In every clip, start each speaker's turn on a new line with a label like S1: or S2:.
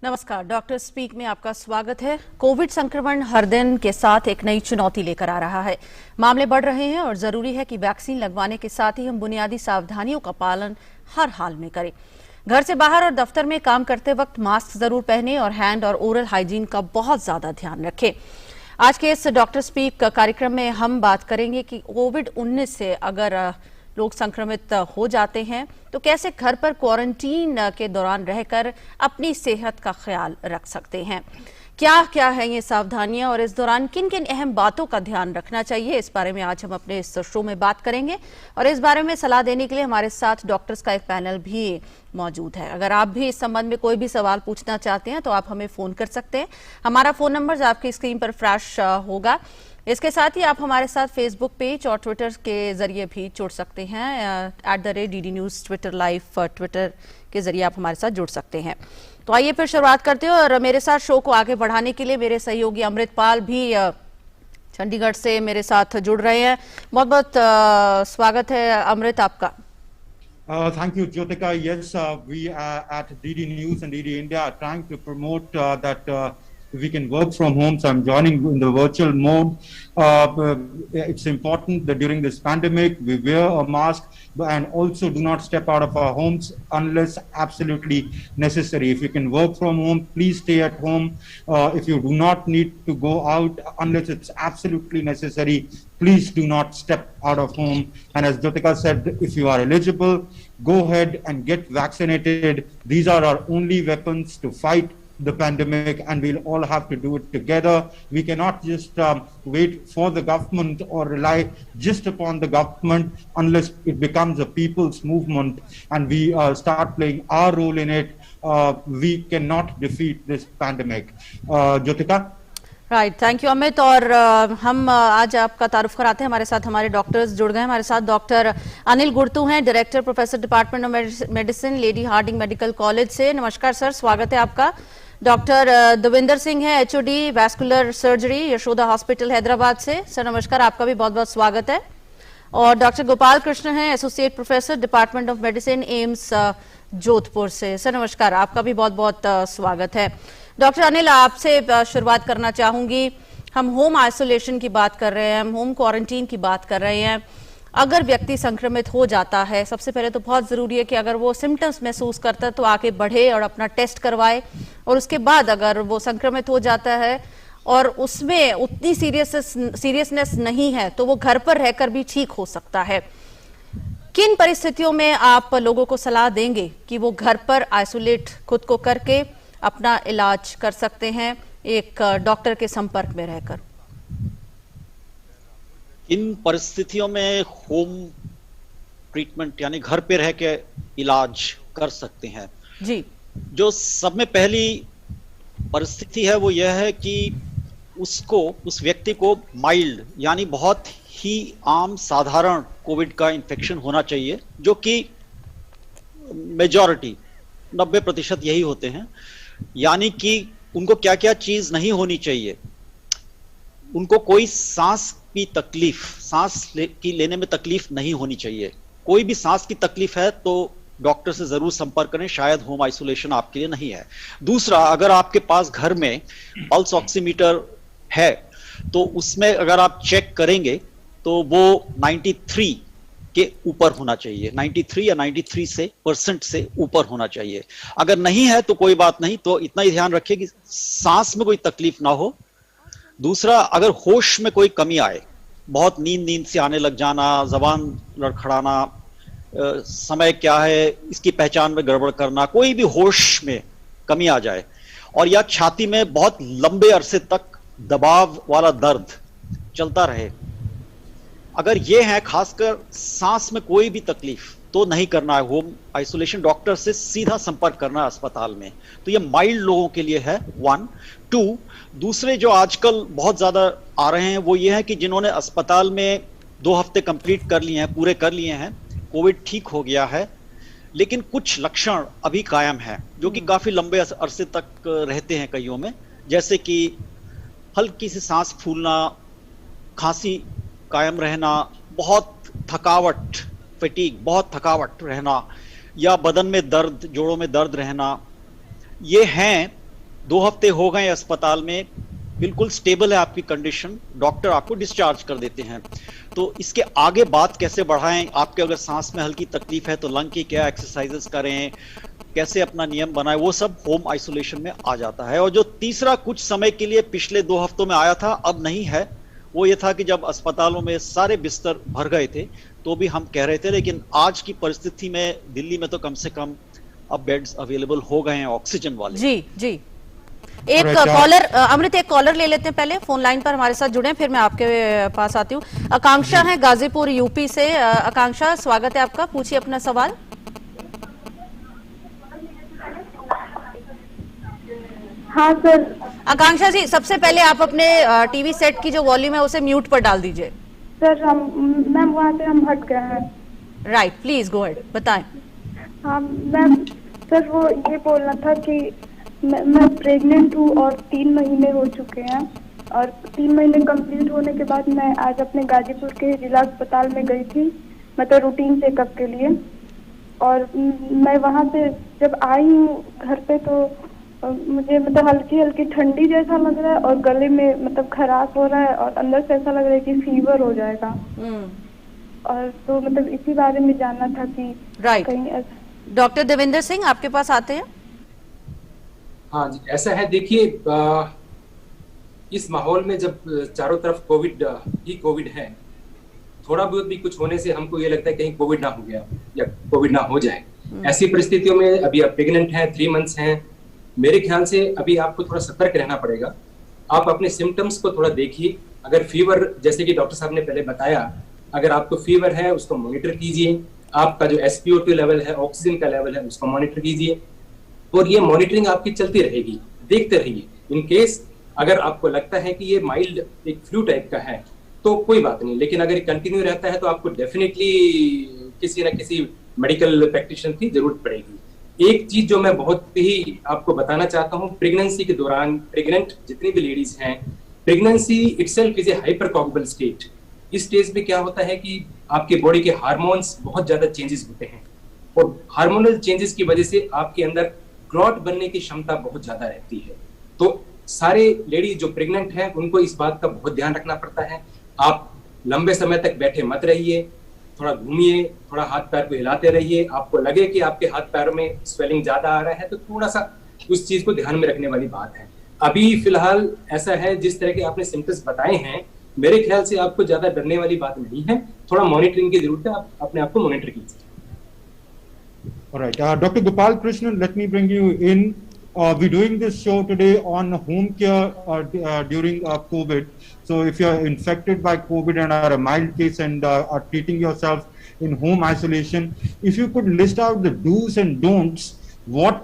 S1: नमस्कार, doctor speak में आपका स्वागत है। कोविड संक्रमण हर दिन के साथ एक नई चुनौती लेकर आ रहा है। मामले बढ़ रहे हैं और जरूरी है कि वैक्सीन लगवाने के साथ ही हम बुनियादी सावधानियों का पालन हर हाल में करें। घर से बाहर और दफ्तर में काम करते वक्त मास्क जरूर पहनें और हैंड और ओरल हाइजीन का बहुत ज्यादा ध्यान रखें। आज के इस डॉक्टर स्पीक कार्यक्रम में हम बात करेंगे कि कोविड-19 से अगर लोग संक्रमित हो जाते हैं तो कैसे घर पर क्वारंटीन के दौरान रहकर अपनी सेहत का ख्याल रख सकते हैं, क्या क्या है ये सावधानियां और इस दौरान किन किन अहम बातों का ध्यान रखना चाहिए। इस बारे में आज हम अपने इस शो में बात करेंगे और इस बारे में सलाह देने के लिए हमारे साथ डॉक्टर्स का एक पैनल भी मौजूद है। अगर आप भी इस संबंध में कोई भी सवाल पूछना चाहते हैं तो आप हमें फोन कर सकते हैं। हमारा फोन नंबर आपकी स्क्रीन पर फ्लैश होगा। इसके साथ ही आप हमारे साथ फेसबुक पेज और ट्विटर के जरिए भी जुड़ सकते हैं। @DD News Twitter live Twitter के जरिए आप हमारे साथ जुड़ सकते हैं। तो आइए फिर शुरुआत करते हैं और मेरे साथ शो को आगे बढ़ाने के लिए मेरे सहयोगी अमृतपाल भी चंडीगढ़ से मेरे साथ जुड़ रहे हैं। बहुत बहुत स्वागत है अमृत आपका।
S2: Thank you, Jyotika. Yes, we at DD News and DD India are trying to promote that we can work from home. So I'm joining in the virtual mode. It's important that during this pandemic, we wear a mask and also do not step out of our homes unless absolutely necessary. If you can work from home, please stay at home. If you do not need to go out unless it's absolutely necessary, please do not step out of home. And as Jyotika said, if you are eligible, go ahead and get vaccinated. These are our only weapons to fight the pandemic, and we'll all have to do it together. We cannot just wait for the government or rely just upon the government unless it becomes a people's movement and we start playing our role in it. We cannot defeat this pandemic. Jyotika?
S1: Right, thank you Amit. और हम आज आपका तारुफ कराते हैं। हमारे साथ हमारे डॉक्टर्स जुड़ गए। हमारे साथ डॉक्टर अनिल गुर्तू हैं, director professor department of medicine, Lady Hardinge Medical College से। नमस्कार सर, स्वागत है आपका। डॉक्टर देविंदर सिंह है, HOD vascular surgery, Yashoda hospital Hyderabad से। सर नमस्कार, आपका भी बहुत बहुत स्वागत है। और डॉक्टर गोपाल कृष्ण हैं, associate professor department of medicine, AIIMS Jodhpur से। सर नमस्कार, आपका भी बहुत बहुत स्वागत है। डॉक्टर अनिल, आपसे शुरुआत करना चाहूंगी। हम होम आइसोलेशन की बात कर रहे हैं, हम होम क्वारंटीन की बात कर रहे हैं। अगर व्यक्ति संक्रमित हो जाता है, सबसे पहले तो बहुत जरूरी है कि अगर वो सिम्टम्स महसूस करता है तो आगे बढ़े और अपना टेस्ट करवाए, और उसके बाद अगर वो संक्रमित हो जाता है और उसमें उतनी सीरियसनेस नहीं है तो वो घर पर रहकर भी ठीक हो सकता है। किन परिस्थितियों में आप लोगों को सलाह देंगे कि वो घर पर आइसोलेट खुद को करके अपना इलाज कर सकते हैं एक डॉक्टर के संपर्क में रहकर?
S3: इन परिस्थितियों में होम ट्रीटमेंट यानी घर पे रह के इलाज कर सकते हैं
S1: जी।
S3: जो सब में पहली परिस्थिति है वो यह है कि उस व्यक्ति को माइल्ड यानी बहुत ही आम साधारण कोविड का इन्फेक्शन होना चाहिए, जो कि मेजॉरिटी 90% यही होते हैं। यानी कि उनको क्या क्या चीज नहीं होनी चाहिए। उनको कोई सांस की तकलीफ, की लेने में तकलीफ नहीं होनी चाहिए। कोई भी सांस की तकलीफ है तो डॉक्टर से जरूर संपर्क करें, शायद होम आइसोलेशन आपके लिए नहीं है। दूसरा, अगर आपके पास घर में पल्स ऑक्सीमीटर है तो उसमें अगर आप चेक करेंगे तो वो 93 के ऊपर होना चाहिए, 93 या 93% से ऊपर होना चाहिए। अगर नहीं है तो कोई बात नहीं, तो इतना ही ध्यान रखिए कि सांस में कोई तकलीफ ना हो। दूसरा, अगर होश में कोई कमी आए, बहुत नींद से आने लग जाना, जबान लड़खड़ाना, समय क्या है इसकी पहचान में गड़बड़ करना, कोई भी होश में कमी आ जाए, और या छाती में बहुत लंबे अरसे तक दबाव वाला दर्द चलता रहे, अगर ये है, खासकर सांस में कोई भी तकलीफ, तो नहीं करना है होम आइसोलेशन। डॉक्टर से सीधा संपर्क करना है अस्पताल में। तो ये माइल्ड लोगों के लिए है 1 2। दूसरे जो आजकल बहुत ज्यादा आ रहे हैं वो ये है कि जिन्होंने अस्पताल में 2 हफ्ते कंप्लीट कर लिए हैं, पूरे कर लिए हैं, कोविड ठीक हो गया है, लेकिन कुछ लक्षण अभी कायम है जो कि काफी लंबे अरसे तक रहते हैं कईयों में, जैसे कि हल्की सी सांस फूलना, खांसी कायम रहना, बहुत थकावट, फटीग, बहुत थकावट रहना, या बदन में दर्द, जोड़ों में दर्द रहना, ये हैं 2 हफ्ते हो गए अस्पताल में, बिल्कुल स्टेबल है आपकी कंडीशन, डॉक्टर आपको डिस्चार्ज कर देते हैं। तो इसके आगे बात कैसे बढ़ाएं? आपके अगर सांस में हल्की तकलीफ है तो लंग की क्या एक्सरसाइजेस करें, कैसे अपना नियम बनाए, वो सब होम आइसोलेशन में आ जाता है। और जो तीसरा कुछ समय के लिए पिछले 2 हफ्तों में आया था, अब नहीं है, वो ये था कि जब अस्पतालों में सारे बिस्तर भर गए थे तो भी हम कह रहे थे, लेकिन आज की परिस्थिति में दिल्ली में तो कम से कम अब बेड्स अवेलेबल हो गए हैं ऑक्सीजन वाले।
S1: जी जी, एक कॉलर अमृत, एक कॉलर ले लेते हैं पहले, फोन लाइन पर हमारे साथ जुड़े हैं, फिर मैं आपके पास आती हूँ। आकांक्षा है गाजीपुर यूपी से। आकांक्षा, स्वागत है आपका, पूछिए अपना सवाल।
S4: हाँ सर।
S1: आकांक्षा जी, सबसे पहले आप अपने टीवी सेट की जो वॉल्यूम है उसे म्यूट पर डाल दीजिए।
S4: सर मैम वहाँ से हम हट गए हैं।
S1: राइट, प्लीज गो अहेड, बताएं।
S4: हाँ मैम, सर वो ये बोलना था कि मैं प्रेग्नेंट हूँ और 3 महीने हो चुके हैं, और 3 महीने कंप्लीट होने के बाद मैं आज अपने गाजीपुर के जिला अस्पताल में गई थी, मतलब रूटीन चेकअप के लिए। और मैं वहाँ से जब आई हूँ घर पे तो मुझे मतलब हल्की हल्की ठंडी जैसा लग रहा है, और गले में मतलब खराश हो रहा है, और अंदर से ऐसा लग रहा है कि फीवर हो जाएगा। और तो मतलब इसी बारे में जानना था कि
S1: कहीं। डॉक्टर देवेंद्र सिंह आपके पास आते हैं।
S5: हाँ जी, ऐसा है, देखिए इस माहौल में जब चारों तरफ कोविड है, थोड़ा बहुत भी कुछ होने से हमको ये लगता है कहीं कोविड ना हो गया या कोविड ना हो जाए। ऐसी परिस्थितियों में अभी आप प्रेग्नेंट हैं, 3 मंथ्स हैं, मेरे ख्याल से अभी आपको थोड़ा सतर्क रहना पड़ेगा। आप अपने सिम्टम्स को थोड़ा देखिए। अगर फीवर, जैसे कि डॉक्टर साहब ने पहले बताया, अगर आपको फीवर है उसको मॉनिटर कीजिए। आपका जो SpO2 लेवल है, ऑक्सीजन का लेवल है, उसको मॉनिटर कीजिए, और ये मॉनिटरिंग आपकी चलती रहेगी, देखते रहिए। इन केस अगर आपको लगता है कि ये माइल्ड एक फ्लू टाइप का है तो कोई बात नहीं, लेकिन अगर कंटिन्यू रहता है तो आपको डेफिनेटली किसी न किसी मेडिकल प्रैक्टिशनर की जरूरत पड़ेगी। एक चीज जो मैं बहुत ही आपको बताना चाहता हूँ, प्रेगनेंसी के दौरान प्रेग्नेंट जितनी भी लेडीज हैं, pregnancy itself is a hypercoagulable state. इस स्टेज में क्या होता है कि आपके बॉडी के हार्मोन्स बहुत ज्यादा चेंजेस होते हैं, और हार्मोनल चेंजेस की वजह से आपके अंदर क्लॉट बनने की क्षमता बहुत ज्यादा रहती है। तो सारे लेडी जो प्रेग्नेंट हैं उनको इस बात का बहुत ध्यान रखना पड़ता है। आप लंबे समय तक बैठे मत रहिए, थोड़ा घूमिए, थोड़ा हाथ पैर को हिलाते रहिए। आपको लगे कि आपके हाथ पैरों में स्वेलिंग ज्यादा आ रहा है तो थोड़ा सा उस चीज को ध्यान में रखने वाली बात है। अभी फिलहाल ऐसा है, जिस तरह के आपने सिम्टम्स बताए हैं, मेरे ख्याल से आपको ज्यादा डरने वाली बात नहीं है। थोड़ा मॉनिटरिंग की जरूरत है, आप अपने आप को मॉनिटर कीजिए।
S2: All right, Dr. Gopal Krishnan, let me bring you in. We're doing this show today on home care during COVID. So if you're infected by COVID and are a mild case and are treating yourself in home isolation, if you could list out the do's and don'ts, what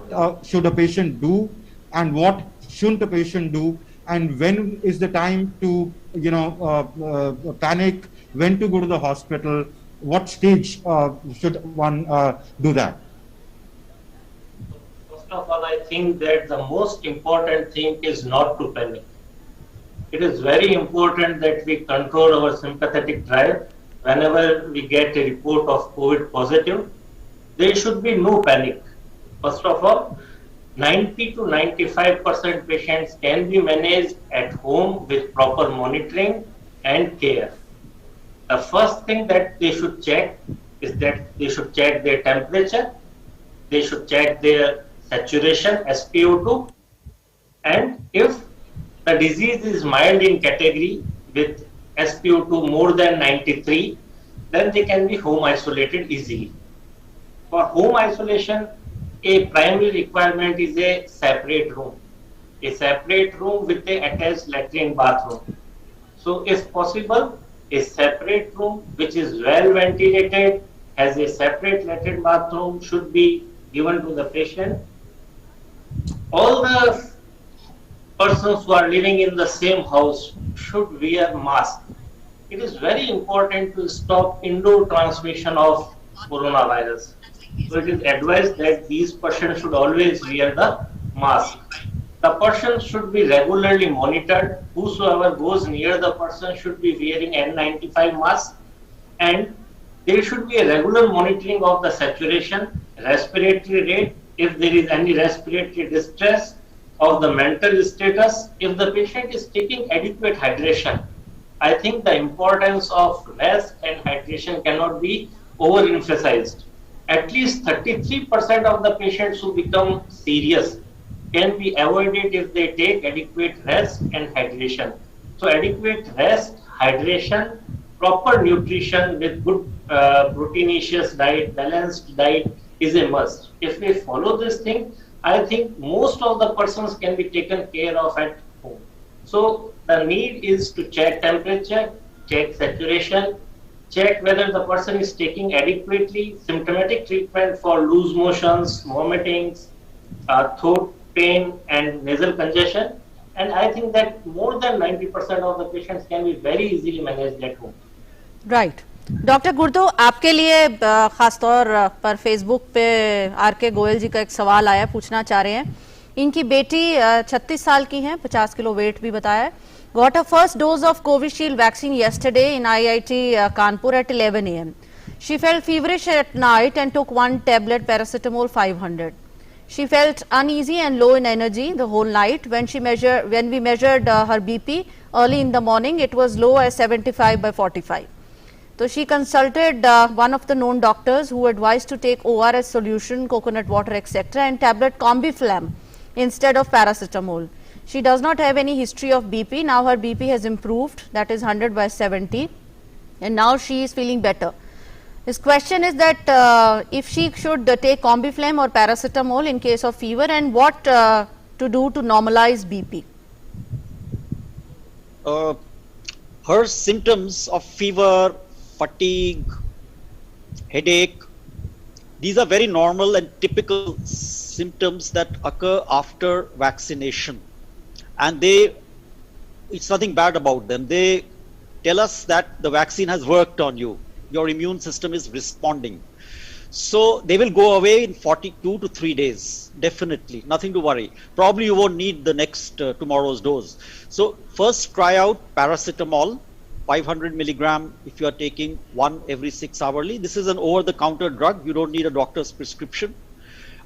S2: should a patient do and what shouldn't a patient do, and when is the time to, panic, when to go to the hospital, what stage should one do that?
S6: First of all, I think that the most important thing is not to panic. It is very important that we control our sympathetic drive. Whenever we get a report of COVID positive, there should be no panic. First of all, 90 to 95% patients can be managed at home with proper monitoring and care. The first thing that they should check is that they should check their temperature, they should check their saturation, SpO2, and if the disease is mild in category with SpO2 more than 93, then they can be home isolated easily. For home isolation, a primary requirement is a separate room with a attached latrine bathroom. So if possible, a separate room which is well ventilated, has a separate latrine bathroom should be given to the patient. All the persons who are living in the same house should wear mask. It is very important to stop indoor transmission of coronavirus. So it is advised that these persons should always wear the mask. The person should be regularly monitored. Whosoever goes near the person should be wearing N95 mask, and there should be a regular monitoring of the saturation, respiratory rate. If there is any respiratory distress, of the mental status. If the patient is taking adequate hydration, I think the importance of rest and hydration cannot be overemphasized. At least 33% of the patients who become serious can be avoided if they take adequate rest and hydration. So adequate rest, hydration, proper nutrition with good proteinaceous diet, balanced diet is a must. If we follow this thing, I think most of the persons can be taken care of at home. So the need is to check temperature, check saturation, check whether the person is taking adequately symptomatic treatment for loose motions, vomitings, throat pain and nasal congestion. And I think that more than 90% of the patients can be very easily managed at home.
S1: Right doctor गुर्दो, आपके लिए खासतौर पर Facebook पे R K. Goyal जी का एक सवाल आया, पूछना चाह रहे हैं। इनकी बेटी 36 साल की हैं, 50 किलो वेट भी बताया है। Got her first dose of Covishield vaccine yesterday in IIT Kanpur at 11 a.m. She felt feverish at night and took one tablet paracetamol 500. She felt uneasy and low in energy the whole night. When we measured her BP early in the morning, it was low as 75 by 45. So she consulted one of the known doctors who advised to take ORS solution, coconut water, etc. and tablet Combiflam instead of paracetamol. She does not have any history of BP. Now her BP has improved, that is 100 by 70, and now she is feeling better. His question is that if she should take Combiflam or paracetamol in case of fever, and what to do to normalize BP.
S3: Her symptoms of fever, fatigue, headache, these are very normal and typical symptoms that occur after vaccination, and it's nothing bad about them. They tell us that the vaccine has worked on you, your immune system is responding. So they will go away in 42 to 3 days, definitely, nothing to worry. Probably you won't need the next tomorrow's dose. So first try out paracetamol, 500 milligram if you are taking one every 6 hourly. This is an over-the-counter drug, you don't need a doctor's prescription.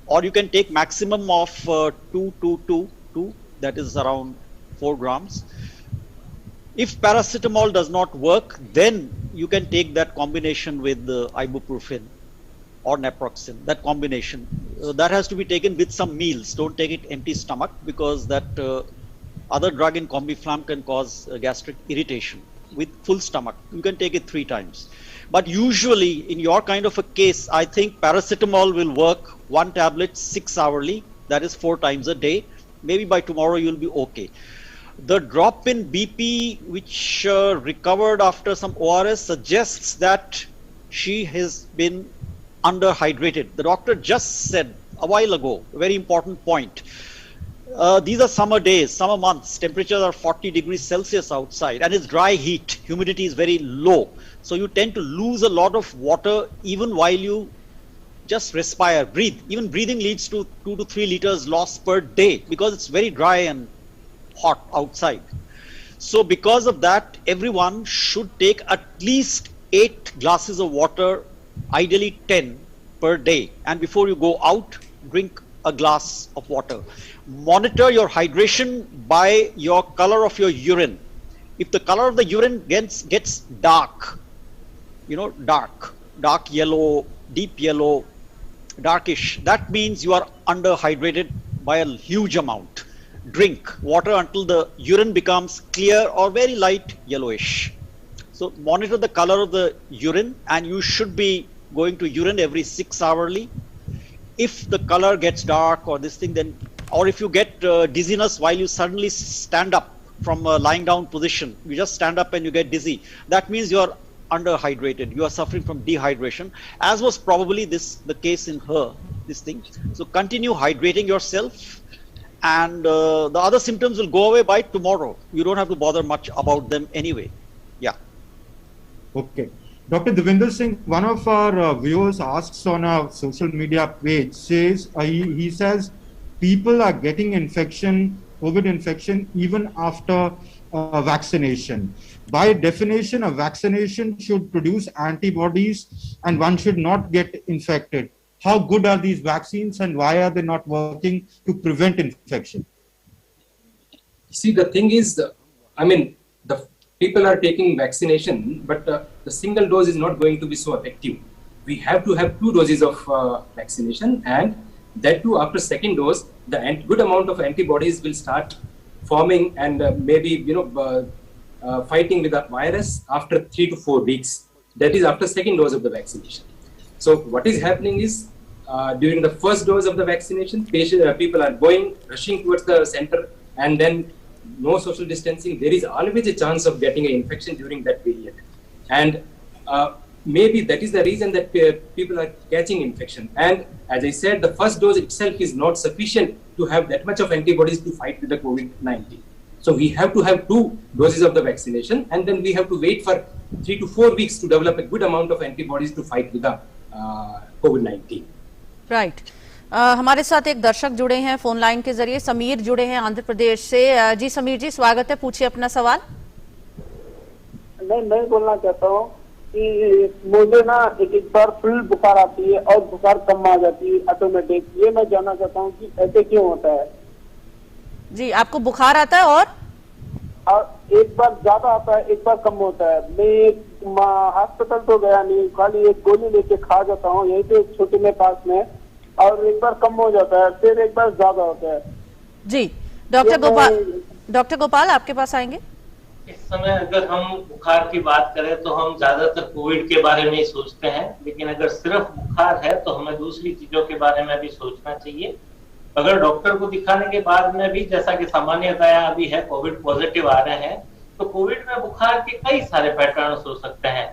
S3: Or you can take maximum of 2, that is around 4 grams. If paracetamol does not work, then you can take that combination with ibuprofen or naproxen, that combination. That has to be taken with some meals. Don't take it empty stomach, because that other drug in Combiflam can cause gastric irritation. With full stomach, you can take it 3 times. But usually in your kind of a case, I think paracetamol will work, 1 tablet 6 hourly, that is 4 times a day. Maybe by tomorrow you'll be okay. The drop in BP which recovered after some ORS suggests that she has been underhydrated. The doctor just said a while ago, a very important point. These are summer days, summer months, temperatures are 40 degrees Celsius outside, and it's dry heat, humidity is very low. So you tend to lose a lot of water even while you just respire, breathe. Even breathing leads to 2 to 3 liters loss per day, because it's very dry and hot outside. So because of that, everyone should take at least 8 glasses of water, ideally 10 per day. And before you go out, drink a glass of water. Monitor your hydration by your color of your urine. If the color of the urine gets dark, dark yellow, deep yellow, darkish, that means you are underhydrated by a huge amount. Drink water until the urine becomes clear or very light yellowish. So monitor the color of the urine, and you should be going to urine every 6 hourly. If the color gets dark or this thing, then, or if you get dizziness while you suddenly stand up from a lying down position, you just stand up and you get dizzy, that means you are underhydrated, you are suffering from dehydration, as was probably the case in her, this thing. So continue hydrating yourself, and the other symptoms will go away by tomorrow. You don't have to bother much about them anyway. Yeah.
S2: Okay. Dr. Devinder Singh, one of our viewers asks on our social media page, says he says people are getting COVID infection even after vaccination. By definition, a vaccination should produce antibodies and one should not get infected. How good are these vaccines and why are they not working to prevent infection?
S5: See, the thing is, I mean, the people are taking vaccination, but the single dose is not going to be so effective. We have to have 2 doses of vaccination, and that too after second dose, the good amount of antibodies will start forming and maybe fighting with the virus after 3 to 4 weeks. That is after second dose of the vaccination. So what is happening is during the first dose of the vaccination, people are rushing towards the center, and then no social distancing. There is always a chance of getting an infection during that period, and maybe that is the reason that people are catching infection. And as I said, the first dose itself is not sufficient to have that much of antibodies to fight with the COVID-19. So we have to have 2 doses of the vaccination, and then we have to wait for 3 to 4 weeks to develop a good amount of antibodies to fight with the COVID-19.
S1: Right हमारे साथ एक दर्शक जुड़े हैं phone line के जरिए, समीर जुड़े हैं आंध्र प्रदेश से। जी समीर जी, स्वागत है, पूछिए अपना सवाल।
S7: मैं बोलना चाहता हूँ कि मुझे ना एक बार फुल बुखार आती है और बुखार कम आ जाती है ऑटोमेटिक। ये मैं जानना चाहता हूँ कि ऐसे क्यों होता है।
S1: जी, आपको बुखार आता है और
S7: एक बार ज्यादा आता है, एक बार कम होता है। मैं हॉस्पिटल तो गया नहीं, खाली एक गोली लेके खा जाता हूँ यहीं पे छोटे में पास में, और एक बार कम हो जाता है, फिर एक बार ज्यादा होता है।
S1: जी, डॉक्टर गोपाल आपके पास आएंगे।
S6: इस समय अगर हम बुखार की बात करें तो हम ज्यादातर कोविड के बारे में ही सोचते हैं, लेकिन अगर सिर्फ बुखार है तो हमें दूसरी चीजों के बारे में भी सोचना चाहिए। अगर डॉक्टर को दिखाने के बाद में भी जैसा कि सामान्यतया अभी है कोविड पॉजिटिव आ रहे हैं, तो कोविड में बुखार के कई सारे पैटर्न्स हो सकते हैं।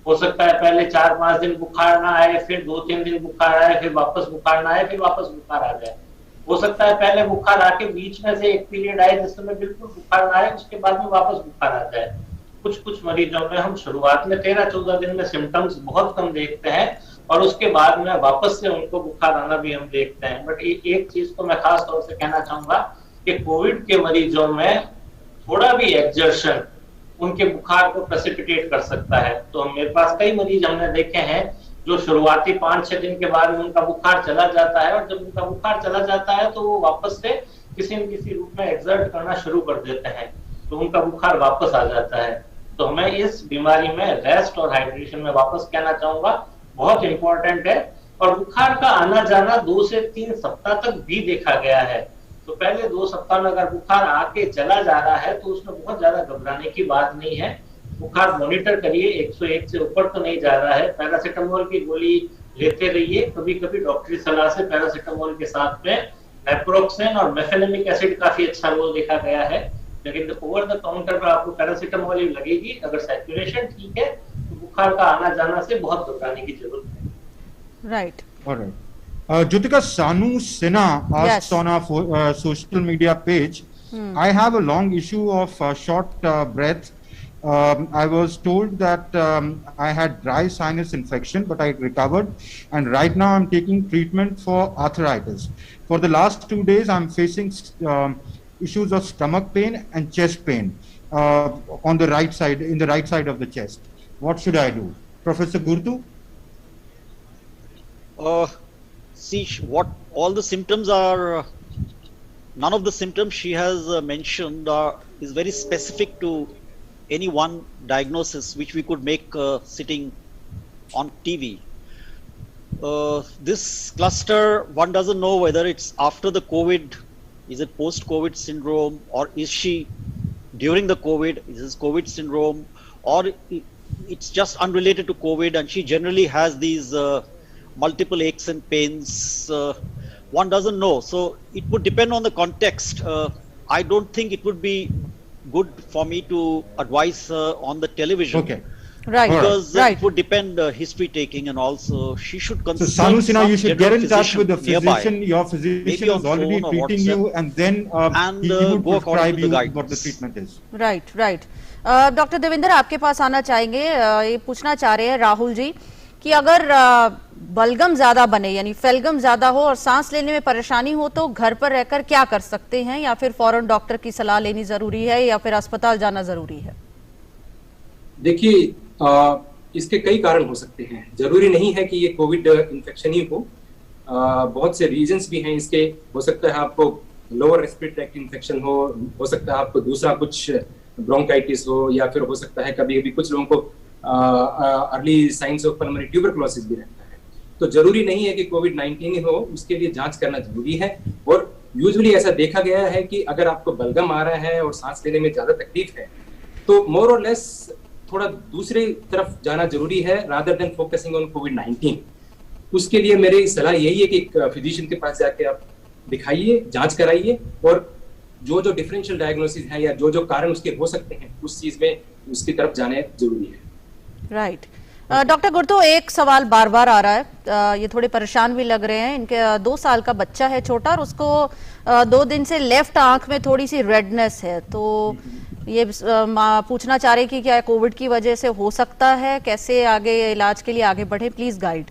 S6: हो सकता है पहले 4-5 दिन बुखार ना आए, फिर 2-3 दिन बुखार आए, फिर वापस बुखार ना आए, फिर वापस बुखार आ जाए। हो सकता है पहले बुखार आके बीच में से एक पीरियड आए जिस समय बिल्कुल बुखार ना आए, उसके बाद में वापस बुखार आ जाए। कुछ मरीजों में हम शुरुआत में 13-14 दिन में सिम्टम्स बहुत कम देखते हैं और उसके बाद में वापस से उनको बुखार आना भी हम देखते हैं। बट एक चीज को मैं खास तौर से कहना चाहूंगा कि कोविड के मरीजों में थोड़ा भी एक्सर्शन उनके बुखार को प्रेसिपिटेट कर सकता है। तो मेरे पास कई मरीज हमने देखे हैं जो शुरुआती 5-6 दिन के बाद में उनका बुखार चला जाता है, और जब उनका बुखार चला जाता है तो वो वापस से किसी न किसी रूप में एक्सर्ट करना शुरू कर देते हैं, तो उनका बुखार वापस आ जाता है। तो हमें इस बीमारी में रेस्ट और हाइड्रेशन में वापस कहना चाहूंगा बहुत इंपॉर्टेंट है। और बुखार का आना जाना 2 से 3 सप्ताह तक भी देखा गया है। तो पहले 2 सप्ताह में अगर बुखार आके चला जा रहा है तो उसमें बहुत ज्यादा घबराने की बात नहीं है। बुखार मॉनिटर करिए, 101 से ऊपर तो नहीं जा रहा है, पैरासीटामोल की गोली लेते रहिए। कभी कभी डॉक्टरी सलाह से पैरासीटामोल के साथ में नेप्रोक्सेन और मेफेनेमिक एसिड काफी अच्छा रोल देखा गया है, लेकिन ओवर द काउंटर पर आपको पैरासीटामोल ही लगेगी। अगर सैचुरेशन ठीक है तो बुखार का आना जाना से बहुत घबराने की जरूरत है।
S1: Right,
S2: Alright. Jyotika, Sanu Sinha asks on our social media page, I have a long issue of short breath. I was told that I had dry sinus infection, but I recovered, and right now I'm taking treatment for arthritis. For the last 2 days, I'm facing issues of stomach pain and chest pain on the right side, in the right side of the chest. What should I do? Professor Gurtu?
S3: See, what all the symptoms are, none of the symptoms she has mentioned is very specific to any one diagnosis which we could make sitting on TV. This cluster, one doesn't know whether it's after the COVID, is it post-COVID syndrome, or is she during the COVID, is this COVID syndrome, or it's just unrelated to COVID and she generally has these multiple aches and pains. One doesn't know, so it would depend on the context. I don't think it would be good for me to advise on the television.
S2: Okay.
S1: right,
S3: Because
S1: right.
S3: it would depend history taking, and also she should
S2: So
S3: consult
S2: Sanu Sinha,
S3: some
S2: you should
S3: general
S2: get in touch with the
S3: nearby,
S2: physician. Your physician
S3: maybe on
S2: is already
S3: phone or
S2: treating you,
S3: WhatsApp,
S2: and then
S3: and,
S2: he would
S3: go according
S2: prescribe
S3: to the
S2: you
S3: guidance.
S2: what the treatment is.
S1: Right right doctor Devendra, आपके पास आना चाहेंगे। ये पूछना चाह रहे हैं राहुल जी कि अगर बलगम ज्यादा बने, यानी फेलगम ज्यादा हो और सांस लेने में परेशानी हो, तो घर पर रहकर क्या कर सकते हैं, या फिर फौरन डॉक्टर की सलाह लेनी जरूरी है, या फिर अस्पताल जाना जरूरी है?
S5: देखिए, इसके कई कारण हो सकते हैं, जरूरी नहीं है कि ये कोविड इन्फेक्शन ही हो। बहुत से रीजंस भी हैं इसके। हो सकता है आपको लोअर रेस्पिरेटरी ट्रैक्ट इन्फेक्शन हो सकता है आपको दूसरा कुछ ब्रोंकाइटिस हो, या फिर हो सकता है कभी कभी कुछ लोगों को early signs of pulmonary tuberculosis भी रहता है। तो जरूरी नहीं है कि कोविड-19 ही हो, उसके लिए जांच करना जरूरी है। और यूजुअली ऐसा देखा गया है कि अगर आपको बलगम आ रहा है और सांस लेने में ज्यादा तकलीफ है तो मोर और लेस थोड़ा दूसरी तरफ जाना जरूरी है रादर देन फोकसिंग ऑन कोविड-19। उसके लिए मेरी सलाह यही है कि फिजिशियन के पास जाके आप दिखाइए, जांच कराइए, और जो जो डिफरेंशियल डायग्नोसिस है या जो जो कारण उसके हो सकते हैं उस चीज में उसकी तरफ जाने जरूरी है।
S1: राइट। डॉक्टर गुर्तो, एक सवाल बार बार आ रहा है, ये थोड़े परेशान भी लग रहे हैं। इनके 2 साल का बच्चा है छोटा, और उसको 2 दिन से लेफ्ट आंख में थोड़ी सी रेडनेस है, तो ये पूछना चाह रहे कि क्या कोविड की वजह से हो सकता है, कैसे आगे इलाज के लिए आगे बढ़े, प्लीज गाइड।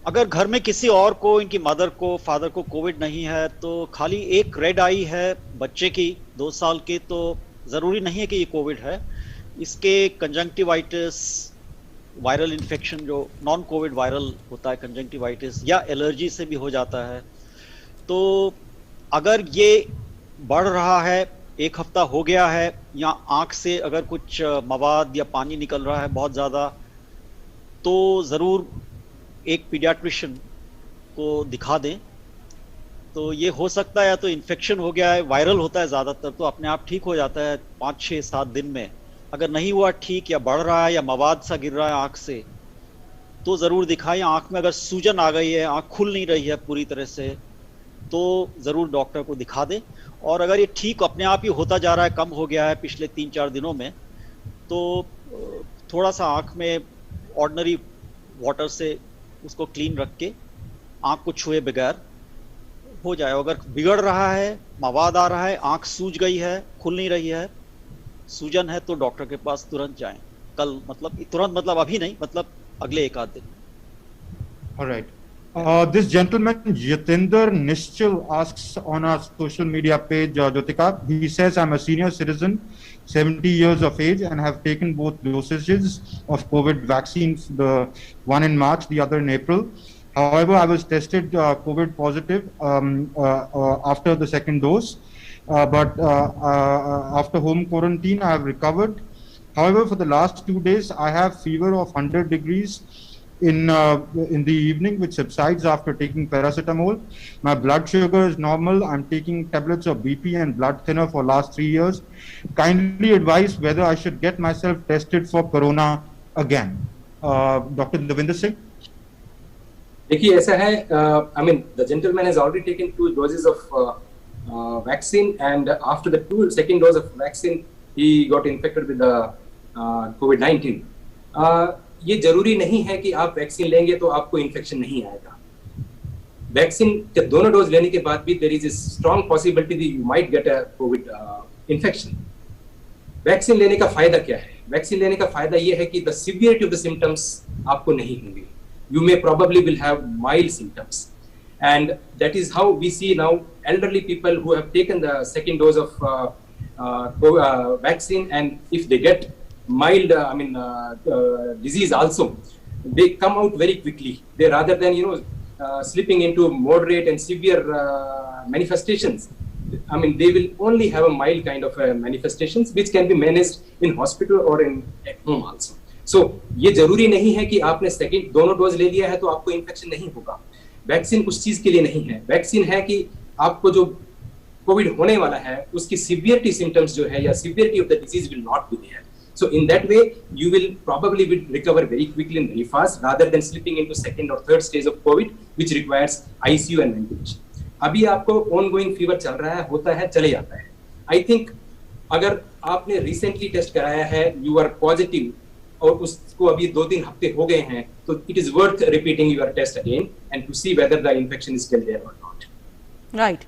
S3: अगर घर में किसी और को, इनकी मदर को, फादर को कोविड नहीं है, तो खाली एक रेड आई है बच्चे की 2 साल की, तो जरूरी नहीं है कि ये कोविड है। इसके कंजंक्टिवाइटिस, वायरल इन्फेक्शन जो नॉन कोविड वायरल होता है, कंजंक्टिवाइटिस या एलर्जी से भी हो जाता है। तो अगर ये बढ़ रहा है, 1 हफ्ता हो गया है, या आंख से अगर कुछ मवाद या पानी निकल रहा है बहुत ज़्यादा, तो ज़रूर एक पीडियाट्रिशियन को दिखा दें। तो ये हो सकता है या तो इन्फेक्शन हो गया है, वायरल होता है ज़्यादातर, तो अपने आप ठीक हो जाता है 5, 6, 7 दिन में। अगर नहीं हुआ ठीक, या बढ़ रहा है या मवाद सा गिर रहा है आँख से, तो ज़रूर दिखाएं। आँख में अगर सूजन आ गई है, आँख खुल नहीं रही है पूरी तरह से, तो ज़रूर डॉक्टर को दिखा दें। और अगर ये ठीक अपने आप ही होता जा रहा है, कम हो गया है पिछले 3-4 दिनों में, तो थोड़ा सा आँख में ऑर्डिनरी वाटर से उसको क्लीन रख के आँख को छुए बगैर हो जाए। अगर बिगड़ रहा है, मवाद आ रहा है, आँख सूज गई है, खुल नहीं रही है, सूजन है, तो डॉक्टर के पास तुरंत जाएं। कल तुरंत मतलब अभी नहीं, मतलब अगले 1 आध दिन।
S2: All right. This gentleman, Jatinder Nischal, asks on our social media page, Jyotika, he says, I'm a senior citizen, 70 years of age, and have taken both dosages of COVID vaccines, the one in March, the other in April. However, I was tested COVID positive after the second dose, but after home quarantine, I have recovered. However, for the last 2 days, I have fever of 100 degrees in the evening, which subsides after taking paracetamol. My blood sugar is normal. I'm taking tablets of BP and blood thinner for last 3 years. Kindly advise whether I should get myself tested for corona again. Dr. Davinder Singh.
S5: देखिए ऐसा है, I mean the gentleman has already taken 2 doses of vaccine, and after the second dose of vaccine he got infected with the COVID-19. ये जरूरी नहीं है कि आप vaccine लेंगे तो आपको इन्फेक्शन नहीं आएगा। वैक्सीन के दोनों डोज लेने के बाद भी there is a strong possibility that you might get a COVID infection. Vaccine लेने का फायदा क्या है? वैक्सीन लेने का फायदा ये है कि the severity of the symptoms आपको नहीं होंगे। You may probably will have mild symptoms, and that is how we see now elderly people who have taken the second dose of vaccine, and if they get mild disease also, they come out very quickly. They, rather than slipping into moderate and severe manifestations, I mean they will only have a mild kind of manifestations which can be managed in hospital or at home also. So ये जरूरी नहीं है कि आपने second दोनों dose ले लिया है तो आपको इन्फेक्शन नहीं होगा। वैक्सीन उस चीज के लिए नहीं है। वैक्सीन है कि आपको जो कोविड होने वाला है उसकी सिवियरिटी सिम्टम्स जो है या severity of the disease will not be there. So in that way you will probably recover very quickly and very fast rather than slipping into second or third stage of COVID which requires ICU and ventilation. अभी आपको ongoing fever चल रहा है, होता है, चले जाता है। I think अगर आपने recently टेस्ट कराया है, you are positive, और उसको अभी 2-3 हफ्ते हो गए हैं, तो it is worth repeating your test again and to see whether the infection is still there और नॉट।
S1: राइट।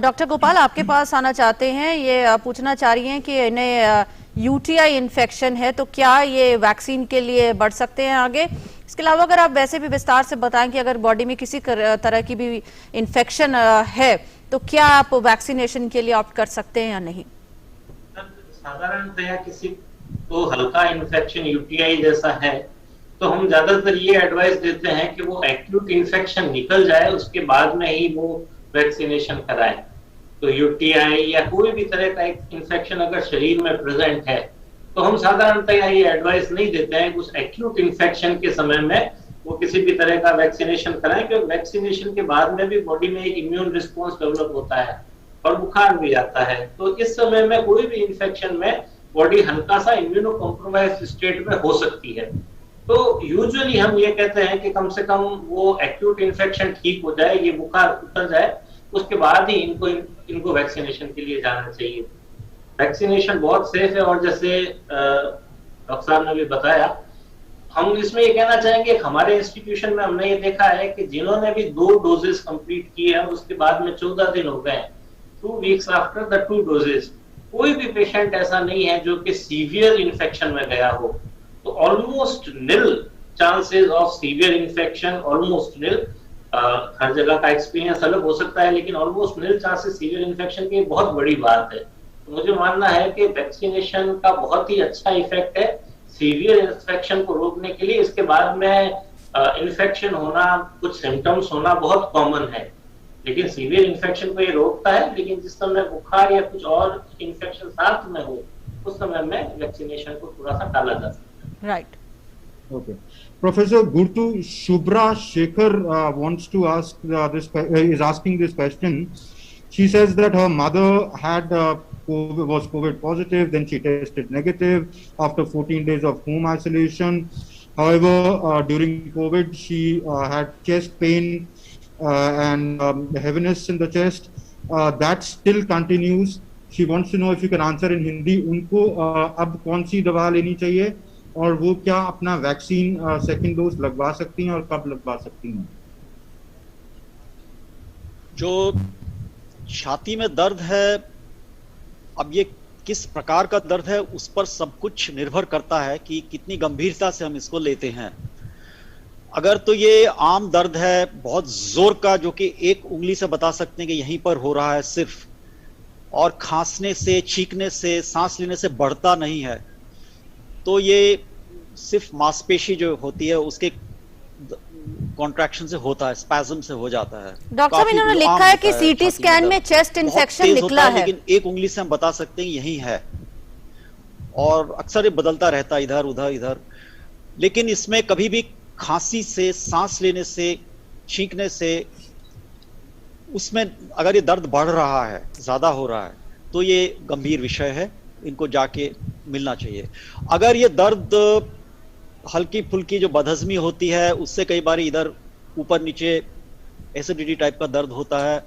S1: डॉक्टर गोपाल आपके पास आना चाहते हैं, ये पूछना चाह रही हैं कि इन्हें यूटीआई इन्फेक्शन है, तो क्या ये वैक्सीन के लिए बढ़ सकते हैं आगे? इसके अलावा अगर आप वैसे भी विस्तार से बताएं कि अगर बॉडी में किसी तरह की भी इन्फेक्शन है तो क्या आप वैक्सीनेशन के लिए ऑप्ट कर सकते हैं या नहीं?
S6: साधारणतया किसी तो हल्का इन्फेक्शन यूटीआई जैसा है तो हम ज्यादातर ये एडवाइस देते हैं कि वो एक्यूट इन्फेक्शन निकल जाए, उसके बाद में ही वो वैक्सीनेशन कराएं। तो यूटीआई या कोई भी तरह का एक इन्फेक्शन अगर शरीर में प्रेजेंट है तो हम साधारणतः ये एडवाइस नहीं देते हैं कि उस एक्यूट इन्फेक्शन के समय में वो किसी भी तरह का वैक्सीनेशन कराएं, क्योंकि वैक्सीनेशन के बाद में भी बॉडी में एक इम्यून रिस्पॉन्स डेवलप होता है और बुखार भी आता है। तो इस समय में कोई भी इन्फेक्शन में बॉडी हल्का सा इम्यूनो कॉम्प्रोमाइज स्टेट में हो सकती है। तो यूजुअली हम ये कहते हैं कि कम से कम वो एक्यूट इन्फेक्शन ठीक हो जाए, ये बुखार उतर जाए, उसके बाद ही इनको वैक्सीनेशन के लिए जाना चाहिए। वैक्सीनेशन बहुत सेफ है और जैसे डॉक्टर साहब ने भी बताया, हम इसमें ये कहना चाहेंगे हमारे इंस्टीट्यूशन में हमने ये देखा है कि जिन्होंने भी 2 डोजेस कंप्लीट किए हैं उसके बाद में 14 दिन हो गए, 2 वीक्स आफ्टर द 2 डोजेस, कोई भी पेशेंट ऐसा नहीं है जो कि सीवियर इन्फेक्शन में गया हो। तो almost nil chances of severe infection, almost nil. हर जगह का एक्सपीरियंस अलग हो सकता है, लेकिन almost nil chances severe infection की बहुत बड़ी बात है। तो मुझे मानना है कि वैक्सीनेशन का बहुत ही अच्छा इफेक्ट है सीवियर इन्फेक्शन को रोकने के लिए। इसके बाद में इन्फेक्शन होना, कुछ सिम्टम्स होना बहुत कॉमन है, लेकिन सीवियर इन्फेक्शन को ये रोकता है। लेकिन जिस समय बुखार या कुछ और इन्फेक्शन साथ में हो उस समय में वैक्सीनेशन को थोड़ा सा टाला जा सकता है।
S1: Right,
S2: Okay. Professor Gurtu, Shubhra Shekhar wants to ask is asking this question. She says that her mother had was COVID positive, then she tested negative after 14 days of home isolation. However, during COVID, she had chest pain and heaviness in the chest. That still continues. She wants to know if you can answer in Hindi. उनको अब कौन सी दवा लेनी चाहिए और वो क्या अपना वैक्सीन सेकंड डोज लगवा सकती हैं और कब लगवा सकती हैं?
S3: जो छाती में दर्द है, अब ये किस प्रकार का दर्द है उस पर सब कुछ निर्भर करता है कि कितनी गंभीरता से हम इसको लेते हैं। अगर तो ये आम दर्द है बहुत जोर का, जो कि एक उंगली से बता सकते हैं कि यहीं पर हो रहा है सिर्फ, और खांसने से, छींकने से, सांस लेने से बढ़ता नहीं है, तो ये सिर्फ मांसपेशी जो होती है उसके कॉन्ट्रैक्शन से होता है, स्पैज्म से हो जाता है।
S1: डॉक्टर साहब इन्होंने लिखा है कि सीटी स्कैन में चेस्ट इन्फेक्शन निकला है,
S3: लेकिन एक उंगली से हम बता सकते हैं यही है, और अक्सर ये बदलता रहता है इधर उधर इधर। लेकिन इसमें कभी भी खांसी से, सांस लेने से, छींकने से, उसमें अगर ये दर्द बढ़ रहा है, ज्यादा हो रहा है, तो ये गंभीर विषय है, इनको जाके मिलना चाहिए। अगर ये दर्द हल्की फुल्की जो बदहजमी होती है उससे कई बार इधर ऊपर नीचे एसिडिटी टाइप का दर्द होता है,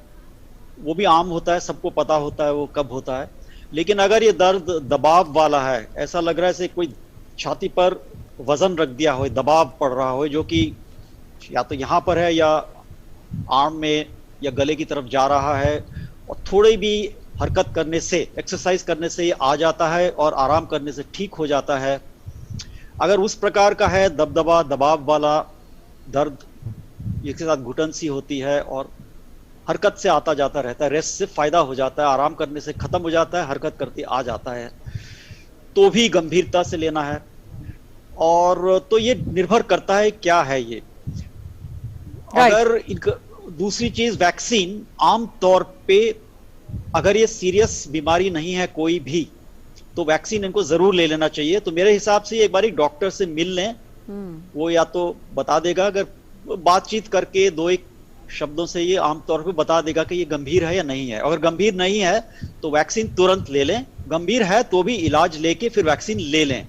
S3: वो भी आम होता है, सबको पता होता है वो कब होता है। लेकिन अगर ये दर्द दबाव वाला है, ऐसा लग रहा है जैसे कोई छाती पर वजन रख दिया हो, दबाव पड़ रहा हो, जो कि या तो यहाँ पर है या आर्म में या गले की तरफ जा रहा है, और थोड़ी भी हरकत करने से, एक्सरसाइज करने से ये आ जाता है और आराम करने से ठीक हो जाता है। अगर उस प्रकार का है दबदबा, दबाव वाला दर्द, इसके साथ घुटन सी होती है और हरकत से आता जाता रहता है, रेस्ट से फायदा हो जाता है, आराम करने से खत्म हो जाता है, हरकत करते आ जाता है, तो भी गंभीरता से लेना है। और तो ये निर्भर करता है क्या है ये। अगर दूसरी चीज, वैक्सीन आम तौर पे अगर ये सीरियस बीमारी नहीं है कोई भी, तो वैक्सीन इनको जरूर ले लेना चाहिए। तो मेरे हिसाब से एक बारी डॉक्टर से मिल लें, वो या तो बता देगा, अगर बातचीत करके 2-1 शब्दों से ये आमतौर पे बता देगा कि ये गंभीर है या नहीं है। अगर गंभीर नहीं है तो वैक्सीन तुरंत ले लें, गंभीर है तो भी इलाज लेके फिर वैक्सीन ले लें।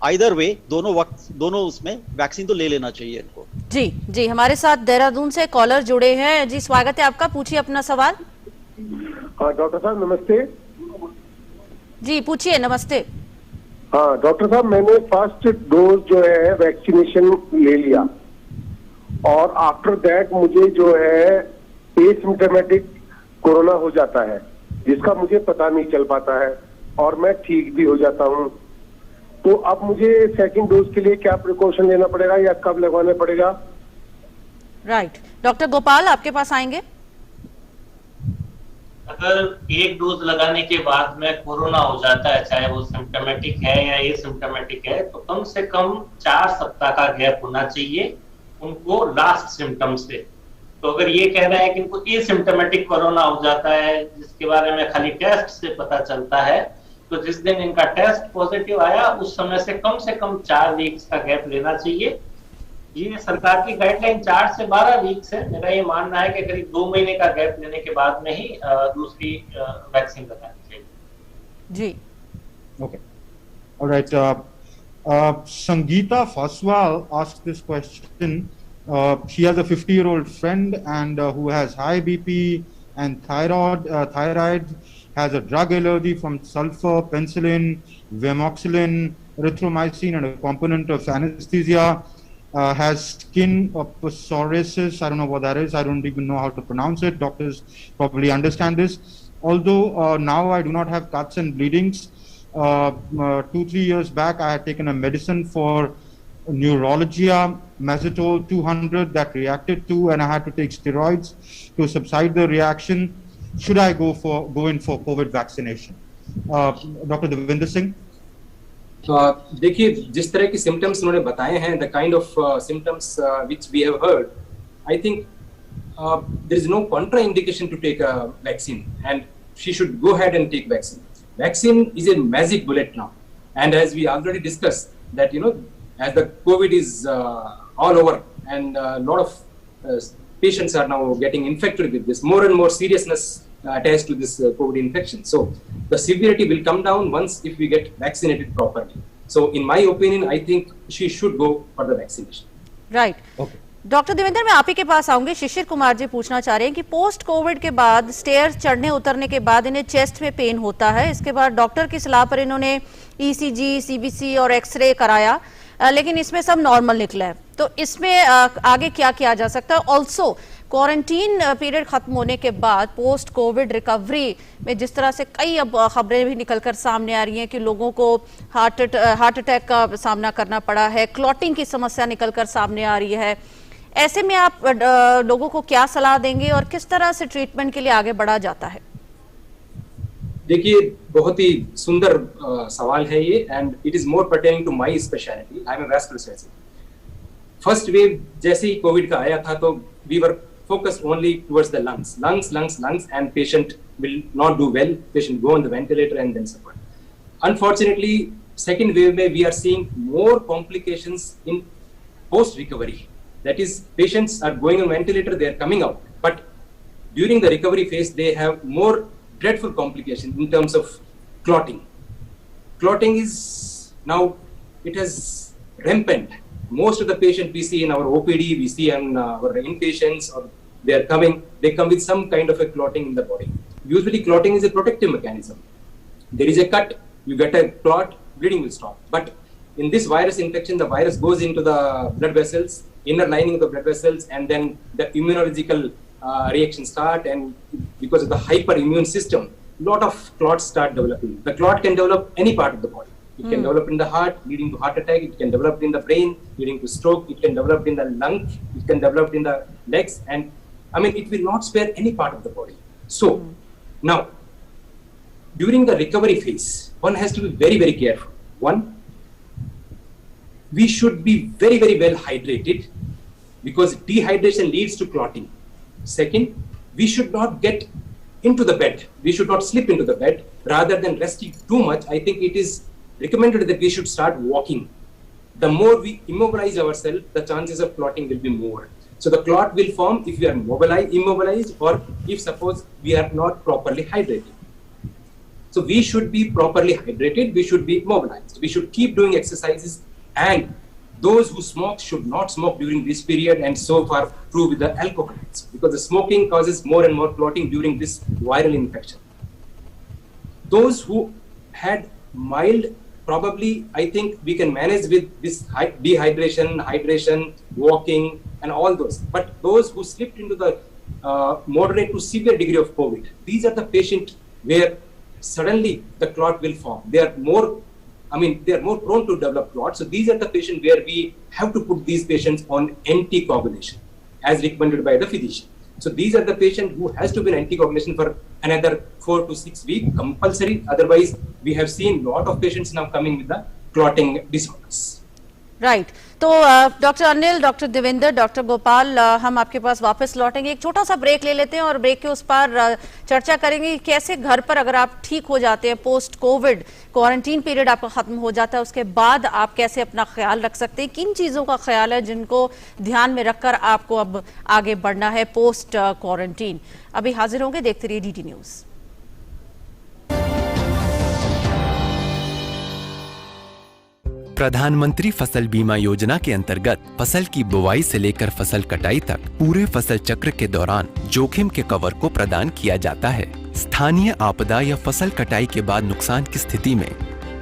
S3: आइदर वे, दोनों उसमें वैक्सीन तो ले लेना चाहिए इनको।
S1: जी, हमारे साथ देहरादून से कॉलर जुड़े हैं। जी, स्वागत है आपका, पूछिए अपना सवाल।
S8: हाँ डॉक्टर साहब नमस्ते।
S1: जी पूछिए। नमस्ते।
S8: हाँ डॉक्टर साहब, मैंने फर्स्ट डोज जो है वैक्सीनेशन ले लिया और आफ्टर दैट मुझे जो है एसिम्प्टोमेटिक कोरोना हो जाता है, जिसका मुझे पता नहीं चल पाता है और मैं ठीक भी हो जाता हूँ। तो अब मुझे सेकंड डोज के लिए क्या प्रिकॉशन लेना पड़ेगा या कब लगवाना पड़ेगा?
S1: राइट, डॉक्टर गोपाल आपके पास आएंगे।
S6: अगर एक डोज लगाने के बाद में कोरोना हो जाता है, चाहे वो सिम्टोमेटिक है या एसिम्टोमेटिक है, तो कम से कम 4 सप्ताह का गैप होना चाहिए उनको लास्ट सिम्टम से। तो अगर ये कह रहे हैं कि इनको एसिम्प्टोमेटिक कोरोना हो जाता है जिसके बारे में खाली टेस्ट से पता चलता है, तो जिस दिन इनका टेस्ट पॉजिटिव आया उस समय से कम 4 वीक्स का गैप लेना चाहिए। ये सरकार की गाइडलाइन 4 से 12 वीक्स है। मेरा ये मानना है कि करीब 2 महीने का गैप लेने के बाद में ही दूसरी वैक्सीन लगानी चाहिए।
S1: जी,
S2: Okay. All right. Sangeeta Faswal asked this question. She has a 50-year-old friend and who has high BP and thyroid, has a drug allergy from sulfur, penicillin, Vemoxilin, erythromycin, and a component of anesthesia. Has skin psoriasis. I don't know what that is. I don't even know how to pronounce it. Doctors probably understand this. Although now I do not have cuts and bleedings. 2-3 years back, I had taken a medicine for neuralgia, Mazitol 200, that reacted to, and I had to take steroids to subside the reaction. Should I go in for COVID vaccination? Dr. Devinder Singh?
S5: देखिए, जिस तरह की symptoms उन्होंने बताए हैं, the kind of symptoms which we have heard, I think there is no contraindication to take a vaccine and she should go ahead and take vaccine. Vaccine is a magic bullet now, and as we already discussed that, you know, as the COVID is all over and a lot of patients are now getting infected with this, more and more seriousness attached to this COVID infection. So the severity will come down once if we get vaccinated properly. So in my opinion, I think she should go for the vaccination.
S1: Right.
S2: Okay.
S1: Doctor Devendra, मैं आप ही के पास आऊंगी। शिशिर कुमार जी पूछना चाह रहे हैं कि post Covid के बाद स्टेयर चढ़ने उतरने के बाद इन्हें चेस्ट में पेन होता है। इसके बाद डॉक्टर की सलाह पर इन्होंने ECG, CBC और एक्सरे कराया, लेकिन इसमें सब नॉर्मल निकला है। तो इसमें आगे क्या किया जा सकता है? ऑल्सो क्वारंटीन पीरियड खत्म होने के बाद पोस्ट कोविड रिकवरी में जिस तरह से कई अब खबरें भी निकलकर सामने आ रही हैं कि लोगों को हार्ट अटैक का सामना करना पड़ा है, क्लॉटिंग की समस्या निकलकर सामने आ रही है। ऐसे में आप लोगों को क्या सलाह देंगे और किस तरह से ट्रीटमेंट के लिए आगे बढ़ा जाता है?
S5: देखिए, बहुत ही सुंदर सवाल है ये, and it is more pertaining to my speciality. I am a vascular surgeon. First wave जैसे ही कोविड का आया था तो we were focused only towards the lungs, and patient will not do well. Patient go on the ventilator and then suffer. Unfortunately, second wave में we are seeing more complications in post recovery. That is, patients are going on ventilator, they are coming out, but during the recovery phase, they have more dreadful complications in terms of clotting. Clotting is now, it has rampant. Most of the patients we see in our OPD, we see in our inpatients, or they come with some kind of a clotting in the body. Usually clotting is a protective mechanism. There is a cut, you get a clot, bleeding will stop. But in this virus infection, the virus goes into the blood vessels, inner lining of the blood vessels, and then the immunological reactions start, and because of the hyperimmune system, lot of clots start developing. The clot can develop any part of the body. It can develop in the heart, leading to heart attack. It can develop in the brain, leading to stroke. It can develop in the lung. It can develop in the legs. And I mean, it will not spare any part of the body. So now, during the recovery phase, one has to be very, very careful. One, we should be very, very well hydrated, because dehydration leads to clotting. Second, we should not get into the bed. We should not slip into the bed. Rather than resting too much, I think it is recommended that we should start walking. The more we immobilize ourselves, the chances of clotting will be more. So the clot will form if we are immobilized, or if suppose we are not properly hydrated. So we should be properly hydrated, we should be mobilized, we should keep doing exercises, and those who smoke should not smoke during this period, and so far prove with the alcoholics, because the smoking causes more and more clotting during this viral infection. Those who had mild, probably I think we can manage with this dehydration, hydration, walking, and all those. But those who slipped into the moderate to severe degree of COVID, these are the patients where suddenly the clot will form. They are more prone to develop clots. So these are the patients where we have to put these patients on anticoagulation as recommended by the physician. So these are the patients who has to be in anticoagulation for another 4 to 6 weeks compulsory. Otherwise, we have seen lot of patients now coming with the clotting disorders.
S1: Right. तो doctor Anil, doctor Devendra, doctor Gopal, हम आपके पास वापस लौटेंगे। एक छोटा सा break ले लेते हैं और ब्रेक के उस पार चर्चा करेंगे कि कैसे घर पर अगर आप ठीक हो जाते हैं, पोस्ट कोविड क्वारंटीन पीरियड आपका खत्म हो जाता है, उसके बाद आप कैसे अपना ख्याल रख सकते हैं, किन चीजों का ख्याल है जिनको ध्यान में रखकर आपको अब आगे बढ़ना है पोस्ट क्वारंटीन। अभी हाजिर होंगे, देखते रहिए डीडी न्यूज।
S9: प्रधानमंत्री फसल बीमा योजना के अंतर्गत फसल की बुवाई से लेकर फसल कटाई तक पूरे फसल चक्र के दौरान जोखिम के कवर को प्रदान किया जाता है। स्थानीय आपदा या फसल कटाई के बाद नुकसान की स्थिति में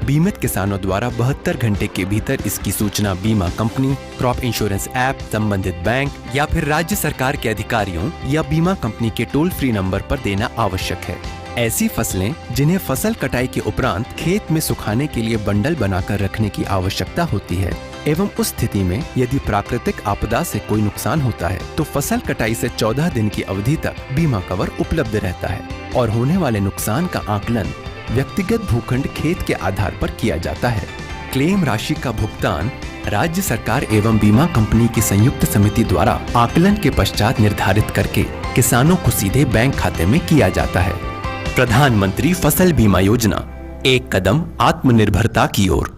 S9: बीमित किसानों द्वारा 72 घंटे के भीतर इसकी सूचना बीमा कंपनी, क्रॉप इंश्योरेंस ऐप, संबंधित बैंक या फिर राज्य सरकार के अधिकारियों या बीमा कंपनी के टोल फ्री नंबर पर देना आवश्यक है। ऐसी फसलें जिन्हें फसल कटाई के उपरांत खेत में सुखाने के लिए बंडल बनाकर रखने की आवश्यकता होती है एवं उस स्थिति में यदि प्राकृतिक आपदा से कोई नुकसान होता है तो फसल कटाई से 14 दिन की अवधि तक बीमा कवर उपलब्ध रहता है और होने वाले नुकसान का आकलन व्यक्तिगत भूखंड खेत के आधार पर किया जाता है। क्लेम राशि का भुगतान राज्य सरकार एवं बीमा कंपनी की संयुक्त समिति द्वारा आकलन के पश्चात निर्धारित करके किसानों को सीधे बैंक खाते में किया जाता है। प्रधानमंत्री फसल बीमा योजना, एक कदम आत्मनिर्भरता की ओर।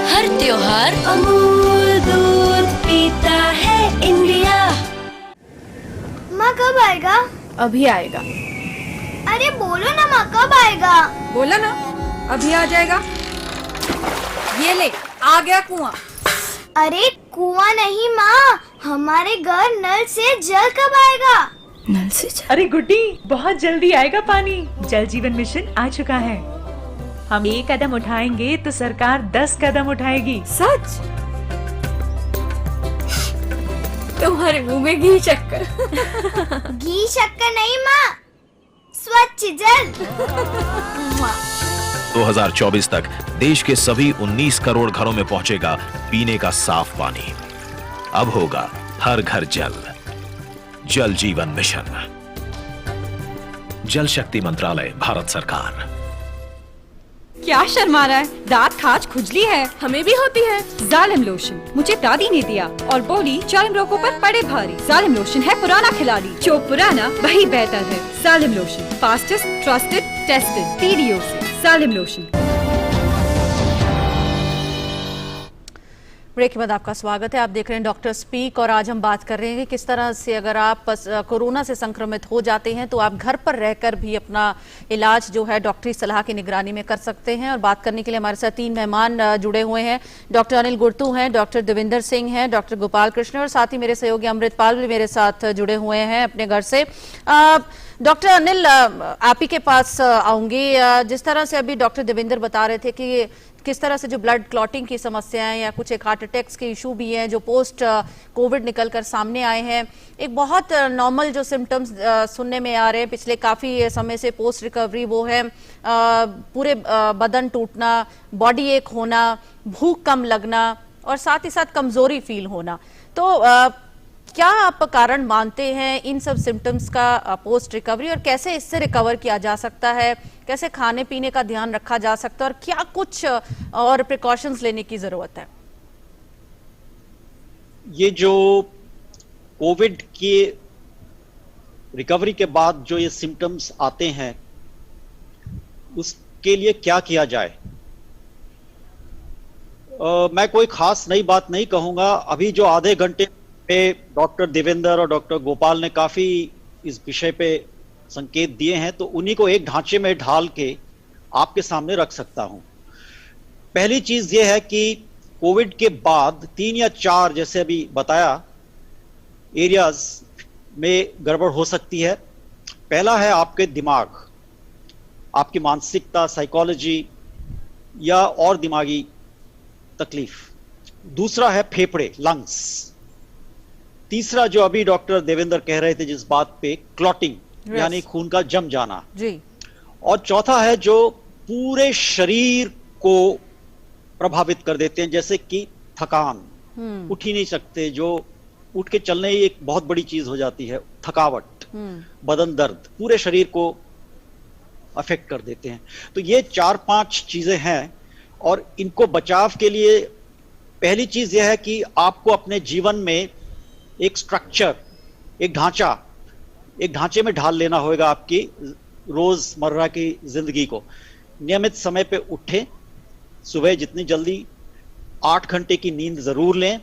S10: हर त्योहार अमूल दूध पीता है इंडिया।
S11: माँ कब आएगा?
S12: अभी आएगा।
S11: अरे बोलो ना माँ, कब आएगा?
S12: बोला ना, अभी आ जाएगा। ये ले, आ गया कुआं।
S11: अरे कुआं नहीं माँ, हमारे घर नल से जल कब आएगा?
S12: नल से जल?
S13: अरे गुड्डी, बहुत जल्दी आएगा पानी। जल जीवन मिशन आ चुका है। हम एक कदम उठाएंगे तो सरकार 10 कदम उठाएगी।
S12: सच? तुम्हारे मुंह में घी शक्कर।
S11: घी शक्कर नहीं माँ, स्वच्छ जल।
S14: 2024 तक देश के सभी 19 करोड़ घरों में पहुंचेगा पीने का साफ पानी। अब होगा हर घर जल। जल जीवन मिशन, जल शक्ति मंत्रालय, भारत सरकार।
S12: क्या शर्मा रहा है? दांत खाज खुजली है, हमें भी होती है। जालिम लोशन मुझे दादी ने दिया और बोली चर्म रोगों पर पड़े भारी। जालिम लोशन है पुराना खिलाड़ी, जो पुराना वही बेहतर है। जालिम lotion, fastest, trusted, tested, PDO से। जालिम लोशन।
S1: ब्रेक के बाद आपका स्वागत है। आप देख रहे हैं डॉक्टर स्पीक और आज हम बात कर रहे हैं कि किस तरह से अगर आप कोरोना से संक्रमित हो जाते हैं तो आप घर पर रहकर भी अपना इलाज जो है डॉक्टरी सलाह की निगरानी में कर सकते हैं। और बात करने के लिए हमारे साथ 3 मेहमान जुड़े हुए हैं। डॉक्टर अनिल गुर्तू हैं, डॉक्टर देवेंद्र सिंह हैं, डॉक्टर गोपाल कृष्ण और साथ ही मेरे सहयोगी अमृतपाल भी मेरे साथ जुड़े हुए हैं अपने घर से। डॉक्टर अनिल, आप ही के पास आऊंगी। जिस तरह से अभी डॉक्टर देवेंद्र बता रहे थे कि किस तरह से जो ब्लड क्लॉटिंग की समस्याएं या कुछ एक हार्ट अटैक्स के इशू भी हैं जो पोस्ट कोविड निकलकर सामने आए हैं, एक बहुत नॉर्मल जो सिम्टम्स सुनने में आ रहे हैं पिछले काफ़ी समय से पोस्ट रिकवरी, वो है पूरे बदन टूटना, बॉडी एक होना, भूख कम लगना और साथ ही साथ कमजोरी फील होना। तो क्या आप कारण मानते हैं इन सब सिम्टम्स का पोस्ट रिकवरी और कैसे इससे रिकवर किया जा सकता है? कैसे खाने पीने का ध्यान रखा जा सकता है और क्या कुछ और प्रिकॉशंस लेने की जरूरत है?
S3: ये जो कोविड के रिकवरी के बाद जो ये सिम्टम्स आते हैं उसके लिए क्या किया जाए? मैं कोई खास नई बात नहीं कहूंगा। अभी जो आधे घंटे पे डॉक्टर देवेंद्र और डॉक्टर गोपाल ने काफी इस विषय पे संकेत दिए हैं, तो उन्हीं को एक ढांचे में ढाल के आपके सामने रख सकता हूं। पहली चीज यह है कि कोविड के बाद 3 या 4 जैसे अभी बताया एरियाज में गड़बड़ हो सकती है। पहला है आपके दिमाग, आपकी मानसिकता, साइकोलॉजी या और दिमागी तकलीफ। दूसरा है फेफड़े, लंग्स। तीसरा जो अभी डॉक्टर देवेंद्र कह रहे थे जिस बात पे, क्लॉटिंग यानी खून का जम जाना
S1: जी।
S3: और चौथा है जो पूरे शरीर को प्रभावित कर देते हैं, जैसे कि थकान, उठ ही नहीं सकते, जो उठ के चलने ही एक बहुत बड़ी चीज हो जाती है, थकावट। बदन दर्द पूरे शरीर को अफेक्ट कर देते हैं। तो ये 4-5 चीजें हैं और इनको बचाव के लिए पहली चीज यह है कि आपको अपने जीवन में एक स्ट्रक्चर, एक ढांचे में ढाल लेना होगा आपकी रोजमर्रा की जिंदगी को। नियमित समय पे उठें, सुबह जितनी जल्दी, 8 घंटे की नींद जरूर लें,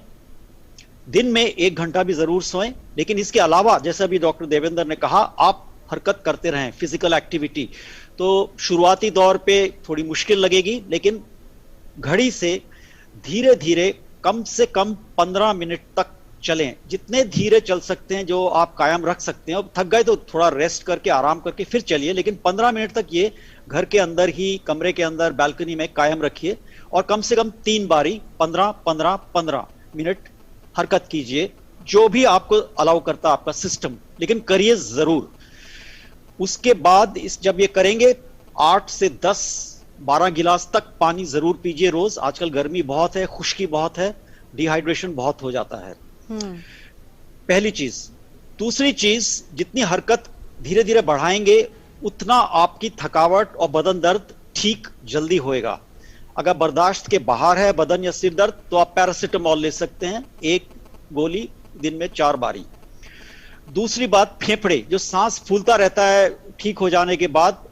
S3: दिन में 1 घंटा भी जरूर सोएं। लेकिन इसके अलावा जैसे अभी डॉक्टर देवेंद्र ने कहा, आप हरकत करते रहें, फिजिकल एक्टिविटी। तो शुरुआती दौर पे थोड़ी मुश्किल लगेगी, लेकिन घड़ी से धीरे धीरे कम से कम 15 मिनट तक चलें। जितने धीरे चल सकते हैं, जो आप कायम रख सकते हैं। और थक गए तो थोड़ा रेस्ट करके, आराम करके फिर चलिए, लेकिन 15 मिनट तक ये घर के अंदर ही, कमरे के अंदर, बालकनी में कायम रखिए और कम से कम 3 बारी 15-15-15 मिनट हरकत कीजिए, जो भी आपको अलाउ करता आपका सिस्टम, लेकिन करिए जरूर। उसके बाद जब ये करेंगे, 8 से 10-12 गिलास तक पानी जरूर पीजिए रोज। आजकल गर्मी बहुत है, खुश्की बहुत है, डिहाइड्रेशन बहुत हो जाता है। पहली चीज। दूसरी चीज, जितनी हरकत धीरे धीरे बढ़ाएंगे उतना आपकी थकावट और बदन दर्द ठीक जल्दी होएगा। अगर बर्दाश्त के बाहर है बदन या सिर दर्द, तो आप पैरासिटामोल ले सकते हैं, 1 गोली दिन में 4 बारी। दूसरी बात, फेफड़े, जो सांस फूलता रहता है ठीक हो जाने के बाद,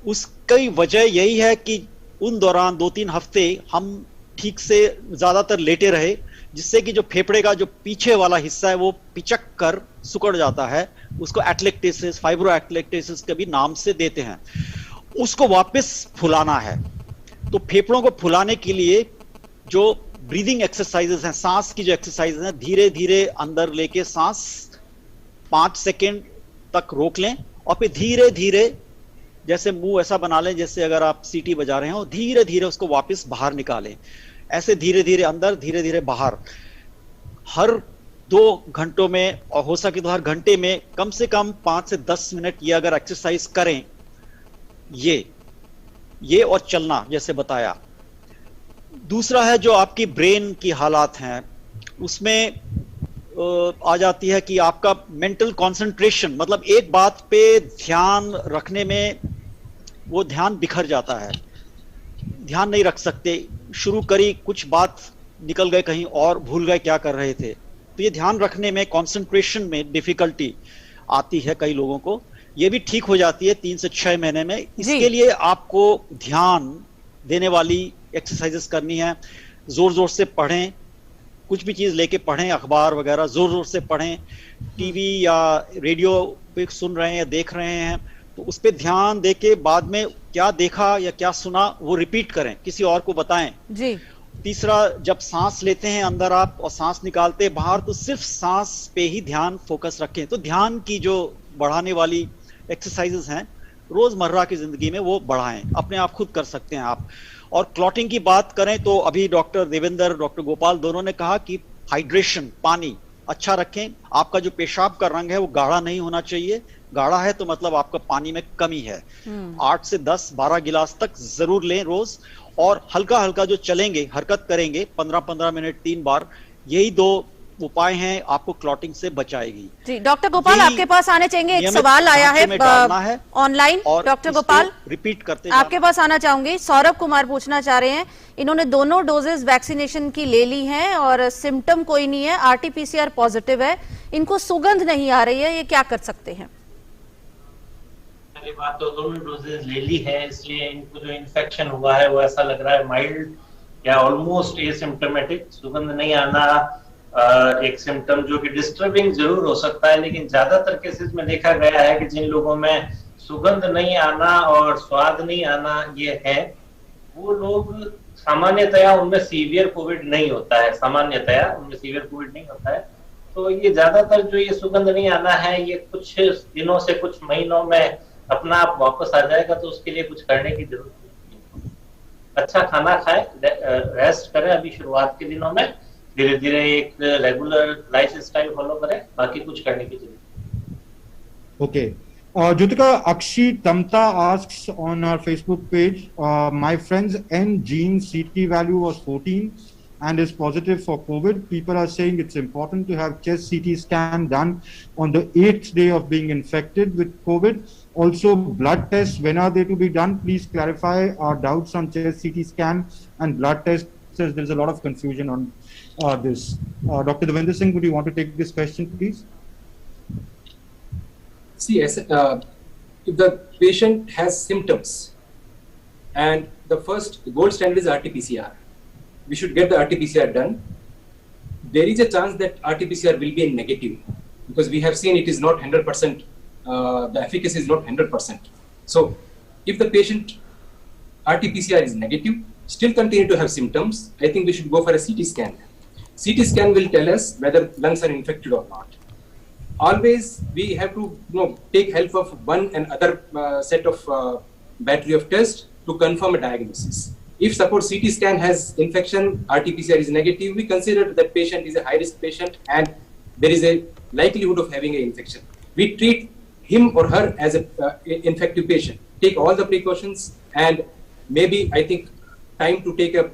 S3: उसकी वजह यही है कि उन दौरान 2-3 हफ्ते हम ठीक से ज्यादातर लेटे रहे, जिससे कि जो फेफड़े का जो पीछे वाला हिस्सा है वो पिचक कर सिकुड़ जाता है। उसको एटलेक्टेसिस, फाइब्रो एटलेक्टेसिस के भी नाम से देते हैं। उसको वापस फुलाना है। तो फेफड़ों को फुलाने के लिए जो ब्रीदिंग एक्सरसाइजेस हैं, सांस की जो एक्सरसाइजेस हैं, धीरे धीरे अंदर लेके सांस 5 सेकेंड तक रोक लें और फिर धीरे धीरे, जैसे मुंह ऐसा बना लें जैसे अगर आप सीटी बजा रहे हो, धीरे धीरे उसको वापस बाहर निकालें। ऐसे धीरे धीरे अंदर, धीरे धीरे बाहर, हर 2 घंटों में, और हो सके तो हर घंटे में कम से कम 5 से 10 मिनट ये अगर एक्सरसाइज करें, ये और चलना जैसे बताया। दूसरा है जो आपकी ब्रेन की हालात हैं, उसमें आ जाती है कि आपका मेंटल कंसंट्रेशन, मतलब एक बात पे ध्यान रखने में वो ध्यान बिखर जाता है, ध्यान नहीं रख सकते। शुरू करी कुछ बात, निकल गए कहीं और, भूल गए क्या कर रहे थे। तो ये ध्यान रखने में, कंसंट्रेशन में डिफिकल्टी आती है कई लोगों को। ये भी ठीक हो जाती है 3 से 6 महीने में। इसके लिए आपको ध्यान देने वाली एक्सरसाइजेस करनी है। जोर जोर से पढ़ें, कुछ भी चीज लेके पढ़ें, अखबार वगैरह जोर जोर से पढ़ें। टीवी या रेडियो पे सुन रहे हैं या देख रहे हैं तो उस पर ध्यान देके बाद में क्या देखा या क्या सुना वो रिपीट करें, किसी और को बताएं
S1: जी।
S3: तीसरा, जब सांस लेते हैं अंदर आप और सांस निकालते हैं बाहर, तो सिर्फ सांस पे ही ध्यान फोकस रखें। तो ध्यान की जो बढ़ाने वाली एक्सरसाइजेस हैं रोजमर्रा की जिंदगी में वो बढ़ाएं, अपने आप खुद कर सकते हैं आप। और क्लॉटिंग की बात करें तो अभी डॉक्टर देवेंद्र, डॉक्टर गोपाल दोनों ने कहा कि हाइड्रेशन, पानी अच्छा रखें। आपका जो पेशाब का रंग है वो गाढ़ा नहीं होना चाहिए, गाढ़ा है तो मतलब आपका पानी में कमी है। 8 से 10-12 गिलास तक जरूर लें रोज, और हल्का हल्का जो चलेंगे, हरकत करेंगे 15-15 मिनट 3 बार, यही 2 उपाय हैं आपको क्लॉटिंग से बचाएगी।
S1: जी डॉक्टर गोपाल, आपके पास आने चाहेंगे, एक सवाल आया है ऑनलाइन। डॉक्टर गोपाल
S3: रिपीट करते
S1: आपके पास आना चाहूंगी। सौरभ कुमार पूछना चाह रहे हैं, इन्होंने दोनों डोजेस वैक्सीनेशन की ले ली हैं और सिम्टम कोई नहीं है, RT-PCR पॉजिटिव है, इनको सुगंध नहीं आ रही है, ये क्या कर सकते हैं?
S6: पहली बात तो दोनों डोजेज ले ली है, इसलिए इनको जो इन्फेक्शन हुआ है वो ऐसा लग रहा है माइल्ड या ऑलमोस्ट एसिम्प्टोमेटिक। सुगंध नहीं आना एक सिम्टम जो कि डिस्टर्बिंग जरूर हो सकता है, लेकिन ज्यादातर केसेस में देखा गया है कि जिन लोगों में सुगंध नहीं आना और स्वाद नहीं आना ये है, वो लोग सामान्यतया उनमें सीवियर कोविड नहीं होता है, सामान्यतया उनमें सीवियर कोविड नहीं होता है। तो ये ज्यादातर जो ये सुगंध नहीं आना है, ये कुछ दिनों से कुछ महीनों में अपना आप वापस आ जाएगा, तो उसके लिए कुछ करने की जरूरत नहीं। अच्छा खाना खाएं, रेस्ट करें अभी शुरुआत के दिनों में, धीरे धीरे एक रेगुलर लाइफ स्टाइल फॉलो करें, बाकी कुछ करने की जरूरत।
S2: Okay. Jyotika, Akshi Tamta asks on our Facebook page, my friend's N gene CT value was 14. and is positive for COVID, people are saying it's important to have chest CT scan done on the 8th day of being infected with COVID. Also, blood tests, when are they to be done? Please clarify our doubts on chest CT scan and blood tests. There's a lot of confusion on this. Dr. Devinder Singh, would you want to take this question, please?
S5: See, if the patient has symptoms, and the gold standard is RT-PCR, we should get the RT-PCR done. There is a chance that RT-PCR will be a negative, because we have seen it is not 100%, the efficacy is not 100%. So if the patient RT-PCR is negative, still continue to have symptoms, I think we should go for a CT scan. CT scan will tell us whether lungs are infected or not. Always we have to take help of one and other set of battery of tests to confirm a diagnosis. If suppose CT scan has infection, RT-PCR is negative, we consider that patient is a high-risk patient and there is a likelihood of having an infection. We treat him or her as an infective patient, take all the precautions, and maybe I think time to take a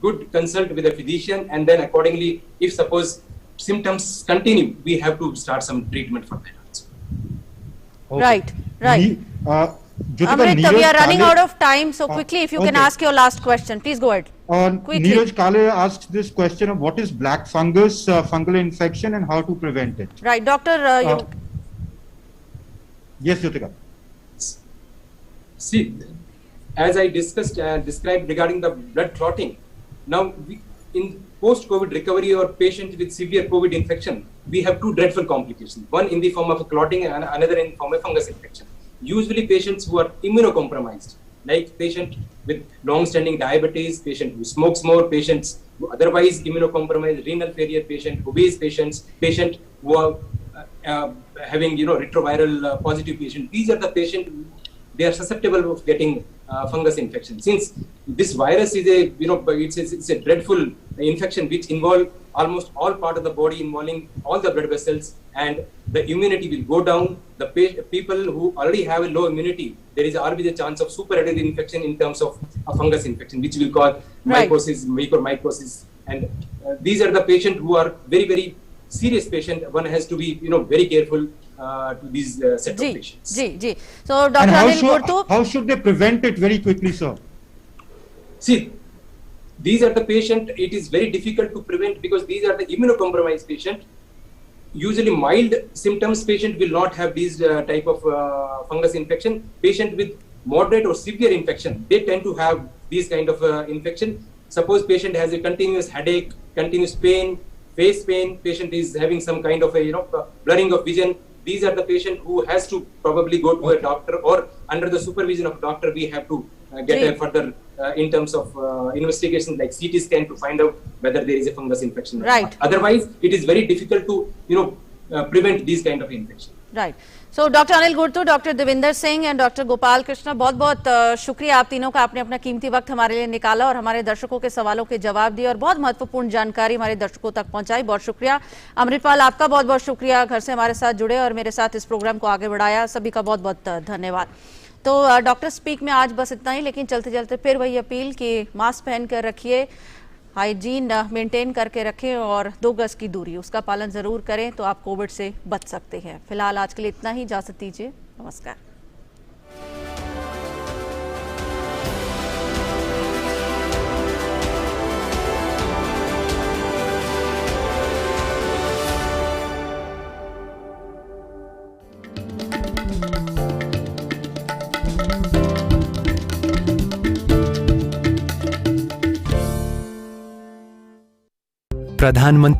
S5: good consult with a physician, and then accordingly, if suppose symptoms continue, we have to start some treatment for that also.
S1: Okay. Right. Amrit, we are running out of time, so quickly, if you can ask your last question, please go ahead.
S2: Neeraj Kale asked this question of what is black fungus, fungal infection, and how to prevent it.
S1: Right, Doctor.
S2: Yes, Jyotika.
S5: See, as I described regarding the blood clotting, now in post-COVID recovery or patient with severe COVID infection, we have two dreadful complications. One in the form of clotting and another in the form of fungus infection. Usually patients who are immunocompromised, like patient with long-standing diabetes, patient who smokes more, patients who otherwise immunocompromised, renal failure patient, obese patients, patient who are having retroviral positive patient. These are the patients, they are susceptible of getting fungus infection. Since this virus is it's a dreadful infection which involve almost all part of the body, involving all the blood vessels, and the immunity will go down. The people who already have a low immunity, there is always a chance of superadded infection in terms of a fungus infection, which will cause mycosis, mucormycosis, and these are the patients who are very, very serious patient. One has to be very careful to these set of patients.
S1: So, Dr. Anil Gurtu,
S2: how should they prevent it very quickly, sir?
S5: See, these are the patient, it is very difficult to prevent because these are the immunocompromised patient. Usually mild symptoms patient will not have these type of fungus infection. Patient with moderate or severe infection, they tend to have these kind of infection. Suppose patient has a continuous headache, continuous pain, face pain, patient is having some kind of a blurring of vision. These are the patient who has to probably go to a doctor, or under the supervision of doctor we have to get a further in terms of investigation like CT scan to find out whether there is a fungus infection or not. Otherwise it is very difficult to prevent these kind of infection.
S1: Right. So Dr. Anil Gurtu, Dr. Devinder Singh and Dr. Gopal Krishna, बहुत बहुत शुक्रिया आप तीनों का, आपने अपना कीमती वक्त हमारे लिए निकाला और हमारे दर्शकों के सवालों के जवाब दिए और बहुत महत्वपूर्ण जानकारी हमारे दर्शकों तक पहुंचाई। बहुत शुक्रिया। अमृतपाल, आपका बहुत बहुत शुक्रिया, घर से हमारे साथ जुड़े और मेरे साथ इस प्रोग्राम को आगे बढ़ाया। सभी का बहुत बहुत धन्यवाद। तो डॉक्टर स्पीक में आज बस इतना ही, लेकिन चलते चलते फिर वही अपील कि मास्क पहन कर रखिए, हाइजीन मेंटेन करके रखें और 2 गज की दूरी उसका पालन जरूर करें, तो आप कोविड से बच सकते हैं। फिलहाल आज के लिए इतना ही, इजाजत दीजिए, नमस्कार।
S9: प्रधानमंत्री